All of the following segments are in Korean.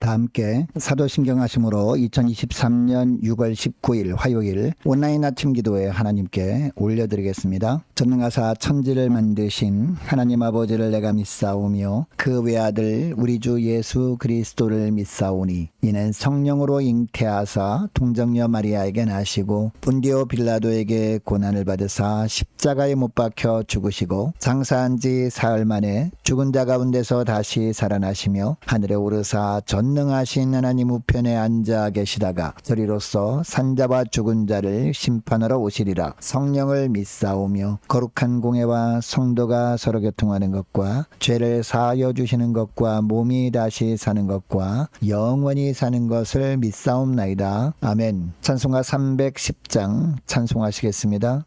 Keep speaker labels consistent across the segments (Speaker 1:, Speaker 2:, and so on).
Speaker 1: 다 함께 사도신경 하심으로 2023년 6월 19일 화요일 온라인 아침 기도에 하나님께 올려드리겠습니다. 전능하사 천지를 만드신 하나님 아버지를 내가 믿사오며 그 외아들 우리 주 예수 그리스도를 믿사오니 이는 성령으로 잉태하사 동정녀 마리아에게 나시고 본디오 빌라도에게 고난을 받으사 십자가에 못 박혀 죽으시고 장사한 지 사흘 만에 죽은 자 가운데서 다시 살아나시며 하늘에 오르사 전능하신 하나님 우편에 앉아 계시다가 저리로서 산자와 죽은 자를 심판하러 오시리라. 성령을 믿사오며 거룩한 공회와 성도가 서로 교통하는 것과 죄를 사하여 주시는 것과 몸이 다시 사는 것과 영원히 사는 것을 믿사옵나이다. 아멘. 찬송가 310장 찬송하시겠습니다.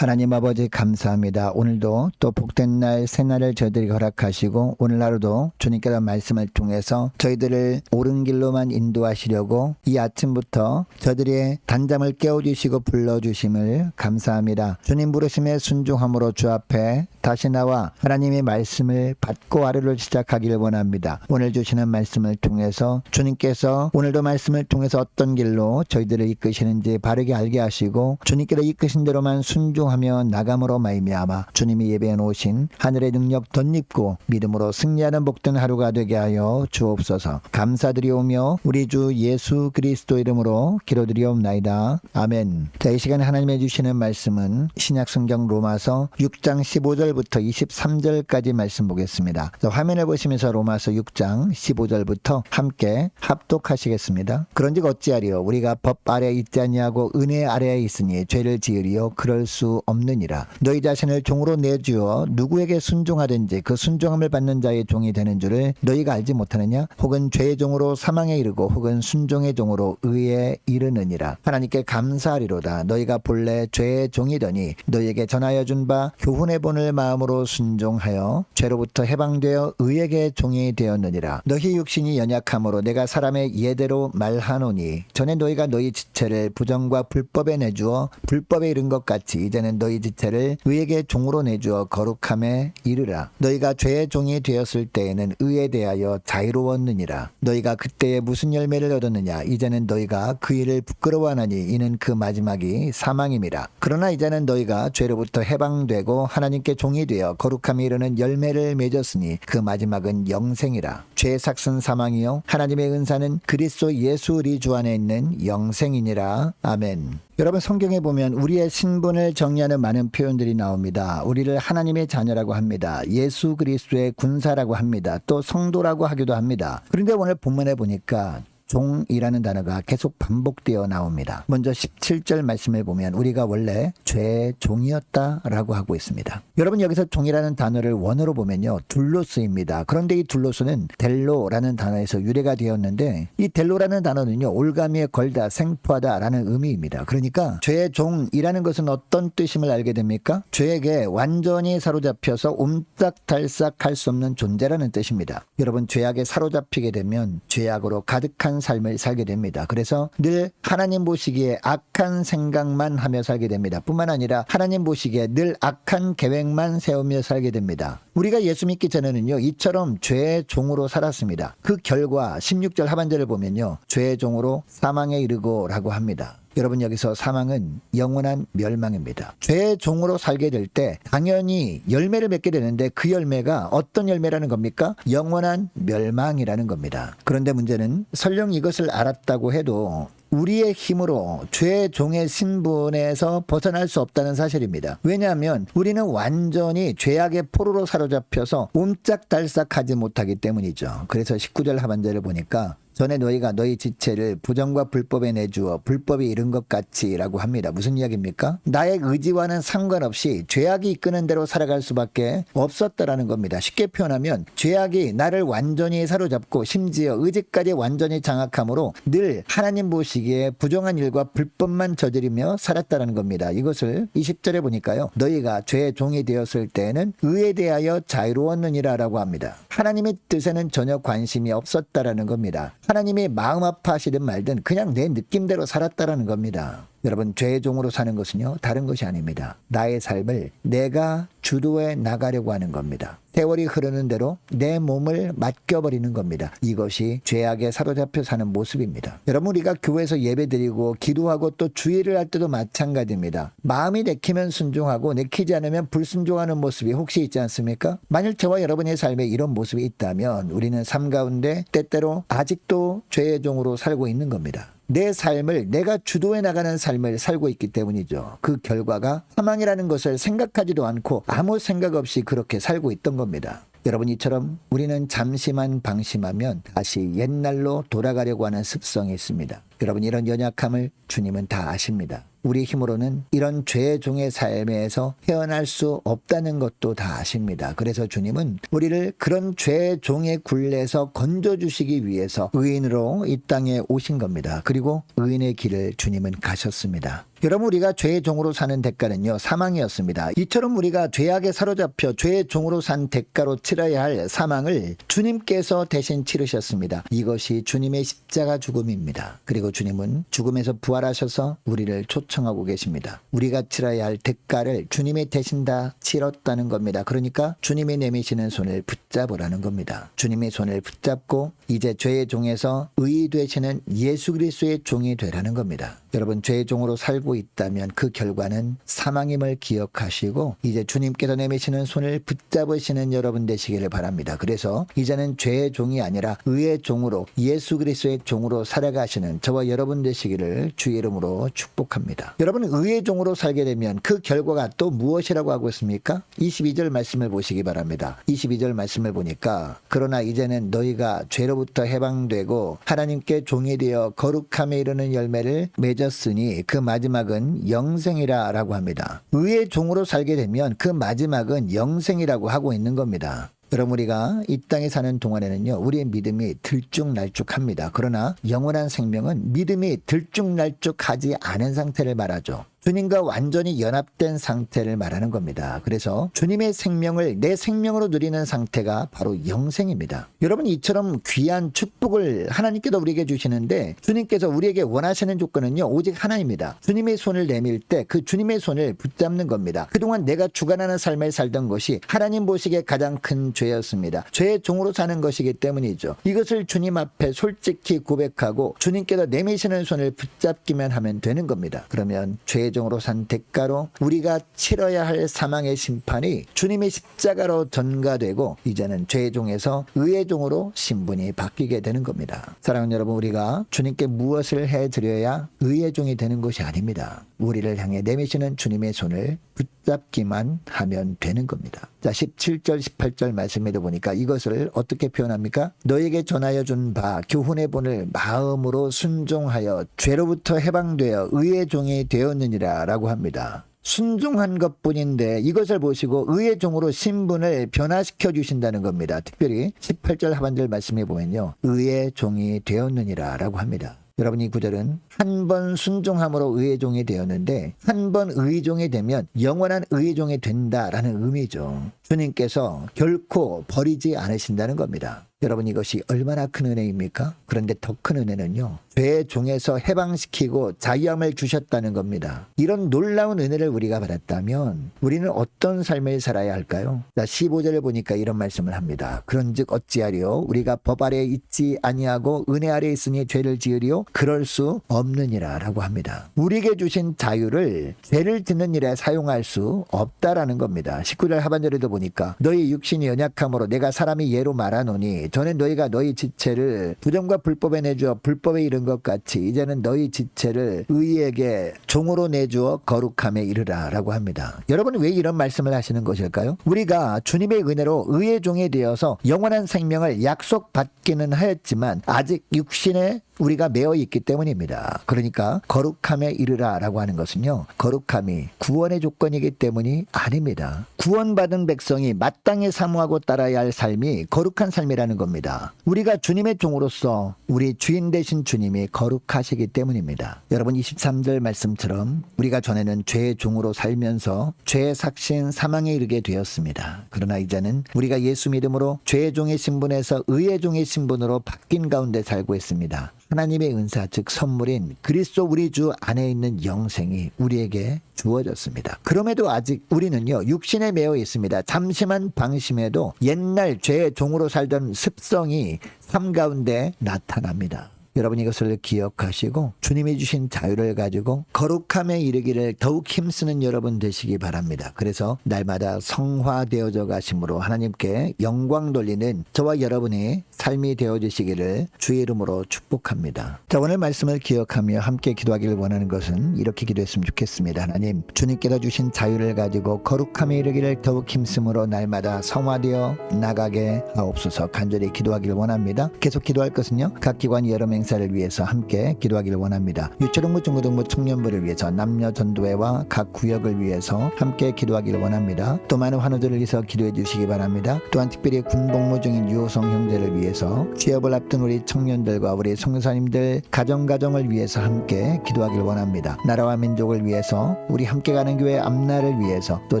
Speaker 1: 하나님 아버지 감사합니다. 오늘도 또 복된 날 새날을 저희들에게 허락하시고 오늘 하루도 주님께서 말씀을 통해서 저희들을 옳은 길로만 인도하시려고 이 아침부터 저희들의 단잠을 깨워주시고 불러주심을 감사합니다. 주님 부르심에 순종함으로 주 앞에 다시 나와 하나님의 말씀을 받고 하루를 시작하기를 원합니다. 오늘 주시는 말씀을 통해서 주님께서 오늘도 말씀을 통해서 어떤 길로 저희들을 이끄시는지 바르게 알게 하시고 주님께서 이끄신 대로만 순종하며 나감으로 말미암아 주님이 예배해 놓으신 하늘의 능력 덧입고 믿음으로 승리하는 복된 하루가 되게 하여 주옵소서. 감사드리오며 우리 주 예수 그리스도 이름으로 기도드리옵나이다. 아멘. 자, 이 시간에 하나님이 주시는 말씀은 신약성경 로마서 6장 15절 15절부터 23절까지 말씀 보겠습니다. 화면을 보시면서 로마서 6장 15절부터 함께 합독하시겠습니다. 그런즉 어찌하리요? 우리가 법 아래에 있지 아니하고 은혜 아래에 있으니 죄를 지으리요? 그럴 수 없느니라. 너희 자신을 종으로 내주어 누구에게 순종하든지 그 순종함을 받는 자의 종이 되는 줄을 너희가 알지 못하느냐? 혹은 죄의 종으로 사망에 이르고 혹은 순종의 종으로 의에 이르느니라. 하나님께 감사하리로다. 너희가 본래 죄의 종이더니 너희에게 전하여 준 바 교훈의 본을 마음으로 순종하여 죄로부터 해방되어 의에게 종이 되었느니라. 너희 육신이 연약함으로 내가 사람의 예대로 말하노니 전에 너희가 너희 지체를 부정과 불법에 내주어 불법에 이른 것 같이 이제는 너희 지체를 의에게 종으로 내주어 거룩함에 이르라. 너희가 죄의 종이 되었을 때에는 의에 대하여 자유로웠느니라. 너희가 그때에 무슨 열매를 얻었느냐? 이제는 너희가 그 일을 부끄러워하나니 이는 그 마지막이 사망임이라. 그러나 이제는 너희가 죄로부터 해방되고 하나님께 종이 되어 거룩함에 이르는 열매를 맺었으니 그 마지막은 영생이라. 죄의 삭은 사망이요 하나님의 은사는 그리스도 예수 우리 주 안에 있는 영생이니라. 아멘. 여러분, 성경에 보면 우리의 신분을 정의하는 많은 표현들이 나옵니다. 우리를 하나님의 자녀라고 합니다. 예수 그리스도의 군사라고 합니다. 또 성도라고 하기도 합니다. 그런데 오늘 본문에 보니까 종이라는 단어가 계속 반복되어 나옵니다. 먼저 17절 말씀을 보면 우리가 원래 죄의 종이었다라고 하고 있습니다. 여러분, 여기서 종이라는 단어를 원어로 보면요, 둘로스입니다. 그런데 이 둘로스는 델로라는 단어에서 유래가 되었는데 이 델로라는 단어는요, 올가미에 걸다, 생포하다라는 의미입니다. 그러니까 죄의 종이라는 것은 어떤 뜻임을 알게 됩니까? 죄에게 완전히 사로잡혀서 옴짝달싹 할 수 없는 존재라는 뜻입니다. 여러분, 죄악에 사로잡히게 되면 죄악으로 가득한 삶을 살게 됩니다. 그래서 늘 하나님 보시기에 악한 생각만 하며 살게 됩니다. 뿐만 아니라 하나님 보시기에 늘 악한 계획만 세우며 살게 됩니다. 우리가 예수 믿기 전에는요, 이처럼 죄의 종으로 살았습니다. 그 결과 16절 하반절을 보면요, 죄의 종으로 사망에 이르고 라고 합니다. 여러분, 여기서 사망은 영원한 멸망입니다. 죄의 종으로 살게 될 때 당연히 열매를 맺게 되는데 그 열매가 어떤 열매라는 겁니까? 영원한 멸망이라는 겁니다. 그런데 문제는 설령 이것을 알았다고 해도 우리의 힘으로 죄의 종의 신분에서 벗어날 수 없다는 사실입니다. 왜냐하면 우리는 완전히 죄악의 포로로 사로잡혀서 옴짝달싹하지 못하기 때문이죠. 그래서 19절 하반절을 보니까 전에 너희가 너희 지체를 부정과 불법에 내주어 불법이 이른 것 같이 라고 합니다. 무슨 이야기입니까? 나의 의지와는 상관없이 죄악이 이끄는 대로 살아갈 수밖에 없었다라는 겁니다. 쉽게 표현하면 죄악이 나를 완전히 사로잡고 심지어 의지까지 완전히 장악함으로 늘 하나님 보시기에 부정한 일과 불법만 저지르며 살았다라는 겁니다. 이것을 20절에 보니까요, 너희가 죄의 종이 되었을 때에는 의에 대하여 자유로웠느니라 라고 합니다. 하나님의 뜻에는 전혀 관심이 없었다라는 겁니다. 하나님이 마음 아파하시든 말든 그냥 내 느낌대로 살았다라는 겁니다. 여러분, 죄의 종으로 사는 것은요, 다른 것이 아닙니다. 나의 삶을 내가 주도해 나가려고 하는 겁니다. 세월이 흐르는 대로 내 몸을 맡겨버리는 겁니다. 이것이 죄악에 사로잡혀 사는 모습입니다. 여러분, 우리가 교회에서 예배드리고 기도하고 또 주의를 할 때도 마찬가지입니다. 마음이 내키면 순종하고 내키지 않으면 불순종하는 모습이 혹시 있지 않습니까? 만일 저와 여러분의 삶에 이런 모습이 있다면 우리는 삶 가운데 때때로 아직도 죄의 종으로 살고 있는 겁니다. 내 삶을 내가 주도해 나가는 삶을 살고 있기 때문이죠. 그 결과가 사망이라는 것을 생각하지도 않고 아무 생각 없이 그렇게 살고 있던 겁니다. 여러분, 이처럼 우리는 잠시만 방심하면 다시 옛날로 돌아가려고 하는 습성이 있습니다. 여러분, 이런 연약함을 주님은 다 아십니다. 우리 힘으로는 이런 죄의 종의 삶에서 헤어날 수 없다는 것도 다 아십니다. 그래서 주님은 우리를 그런 죄의 종의 굴레에서 건져주시기 위해서 의인으로 이 땅에 오신 겁니다. 그리고 의인의 길을 주님은 가셨습니다. 여러분, 우리가 죄의 종으로 사는 대가는요, 사망이었습니다. 이처럼 우리가 죄악에 사로잡혀 죄의 종으로 산 대가로 치러야 할 사망을 주님께서 대신 치르셨습니다. 이것이 주님의 십자가 죽음입니다. 그리고 주님은 죽음에서 부활하셔서 우리를 초청하고 계십니다. 우리가 치러야 할 대가를 주님이 대신 다 치렀다는 겁니다. 그러니까 주님이 내미시는 손을 붙잡으라는 겁니다. 주님의 손을 붙잡고 이제 죄의 종에서 의이 되시는 예수 그리스도의 종이 되라는 겁니다. 여러분, 죄의 종으로 살고 하고 있다면 그 결과는 사망임을 기억하시고 이제 주님께서 내미시는 손을 붙잡으시는 여러분 되시기를 바랍니다. 그래서 이제는 죄의 종이 아니라 의의 종으로 예수 그리스도의 종으로 살아가시는 저와 여러분 되시기를 주의 이름으로 축복합니다. 여러분 의의 종으로 살게 되면 그 결과가 또 무엇이라고 하고 있습니까? 22절 말씀을 보시기 바랍니다. 22절 말씀을 보니까 그러나 이제는 너희가 죄로부터 해방되고 하나님께 종이 되어 거룩함에 이르는 열매를 맺었으니 그 마지막은 영생이라 라고 합니다. 의의 종으로 살게 되면 그 마지막은 영생이라고 하고 있는 겁니다. 여러분 우리가 이 땅에 사는 동안에는요 우리의 믿음이 들쭉날쭉합니다. 그러나 영원한 생명은 믿음이 들쭉날쭉하지 않은 상태를 말하죠. 주님과 완전히 연합된 상태를 말하는 겁니다. 그래서 주님의 생명을 내 생명으로 누리는 상태가 바로 영생입니다. 여러분 이처럼 귀한 축복을 하나님께서 우리에게 주시는데 주님께서 우리에게 원하시는 조건은요 오직 하나입니다. 주님의 손을 내밀 때 그 주님의 손을 붙잡는 겁니다. 그동안 내가 주관하는 삶을 살던 것이 하나님 보시기에 가장 큰 죄였습니다. 죄의 종으로 사는 것이기 때문이죠. 이것을 주님 앞에 솔직히 고백하고 주님께서 내미시는 손을 붙잡기만 하면 되는 겁니다. 그러면 죄의 종으로 산 대가로 우리가 치러야 할 사망의 심판이 주님의 십자가로 전가되고 이제는 죄의 종에서 의의 종으로 신분이 바뀌게 되는 겁니다. 사랑하는 여러분 우리가 주님께 무엇을 해드려야 의의 종이 되는 것이 아닙니다. 우리를 향해 내미시는 주님의 손을 붙잡기만 하면 되는 겁니다. 자 17절 18절 말씀에도 보니까 이것을 어떻게 표현합니까? 너에게 전하여 준 바 교훈의 본을 마음으로 순종하여 죄로부터 해방되어 의의 종이 되었느니라 라고 합니다. 순종한 것뿐인데 이것을 보시고 의의 종으로 신분을 변화시켜 주신다는 겁니다. 특별히 18절 하반절 말씀에 보면요 의의 종이 되었느니라 라고 합니다. 여러분 이 구절은 한 번 순종함으로 의의 종이 되었는데 한 번 의의 종이 되면 영원한 의의 종이 된다라는 의미죠. 주님께서 결코 버리지 않으신다는 겁니다. 여러분 이것이 얼마나 큰 은혜입니까? 그런데 더 큰 은혜는요 죄의 종에서 해방시키고 자유함을 주셨다는 겁니다. 이런 놀라운 은혜를 우리가 받았다면 우리는 어떤 삶을 살아야 할까요? 자 15절을 보니까 이런 말씀을 합니다. 그런즉 어찌하리요 우리가 법 아래에 있지 아니하고 은혜 아래에 있으니 죄를 지으리요 그럴 수 없느니라 라고 합니다. 우리에게 주신 자유를 죄를 짓는 일에 사용할 수 없다라는 겁니다. 19절 하반절에도 보니까 너희 육신이 연약함으로 내가 사람이 예로 말하노니 전에 너희가 너희 지체를 부정과 불법에 내주어 불법에 이른 것 같이 이제는 너희 지체를 의에게 종으로 내주어 거룩함에 이르라 라고 합니다. 여러분 왜 이런 말씀을 하시는 것일까요? 우리가 주님의 은혜로 의의 종이 되어서 영원한 생명을 약속받기는 하였지만 아직 육신에 우리가 매어 있기 때문입니다. 그러니까 거룩함에 이르라 라고 하는 것은요 거룩함이 구원의 조건이기 때문이 아닙니다. 구원받은 백성이 마땅히 사모하고 따라야 할 삶이 거룩한 삶이라는 겁니다. 우리가 주님의 종으로서 우리 주인 되신 주님이 거룩하시기 때문입니다. 여러분 23절 말씀처럼 우리가 전에는 죄의 종으로 살면서 죄의 삭신 사망에 이르게 되었습니다. 그러나 이제는 우리가 예수 믿음으로 죄의 종의 신분에서 의의 종의 신분으로 바뀐 가운데 살고 있습니다. 하나님의 은사 즉 선물인 그리스도 우리 주 안에 있는 영생이 우리에게 주어졌습니다. 그럼에도 아직 우리는요 육신에 매여 있습니다. 잠시만 방심해도 옛날 죄의 종으로 살던 습성이 삶 가운데 나타납니다. 여러분 이것을 기억하시고 주님이 주신 자유를 가지고 거룩함에 이르기를 더욱 힘쓰는 여러분 되시기 바랍니다. 그래서 날마다 성화되어져 가심으로 하나님께 영광 돌리는 저와 여러분의 삶이 되어주시기를 주의 이름으로 축복합니다. 자 오늘 말씀을 기억하며 함께 기도하기를 원하는 것은 이렇게 기도했으면 좋겠습니다. 하나님 주님께서 주신 자유를 가지고 거룩함에 이르기를 더욱 힘쓰므로 날마다 성화되어 나가게 하옵소서 간절히 기도하기를 원합니다. 계속 기도할 것은요 각 기관 여러 행사를 위해서 함께 기도하기를 원합니다. 유초등부 중고등부 청년부를 위해서 남녀 전도회와 각 구역을 위해서 함께 기도하기를 원합니다. 또 많은 환우들을 위해서 기도해 주시기 바랍니다. 또한 특별히 군복무 중인 유호성 형제를 위해서 취업을 앞둔 우리 청년들과 우리 성교사님들 가정을 위해서 함께 기도하기를 원합니다. 나라와 민족을 위해서 우리 함께 가는 교회 앞날을 위해서 또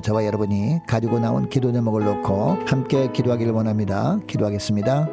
Speaker 1: 저와 여러분이 가지고 나온 기도 제목을 놓고 함께 기도하기를 원합니다. 기도하겠습니다.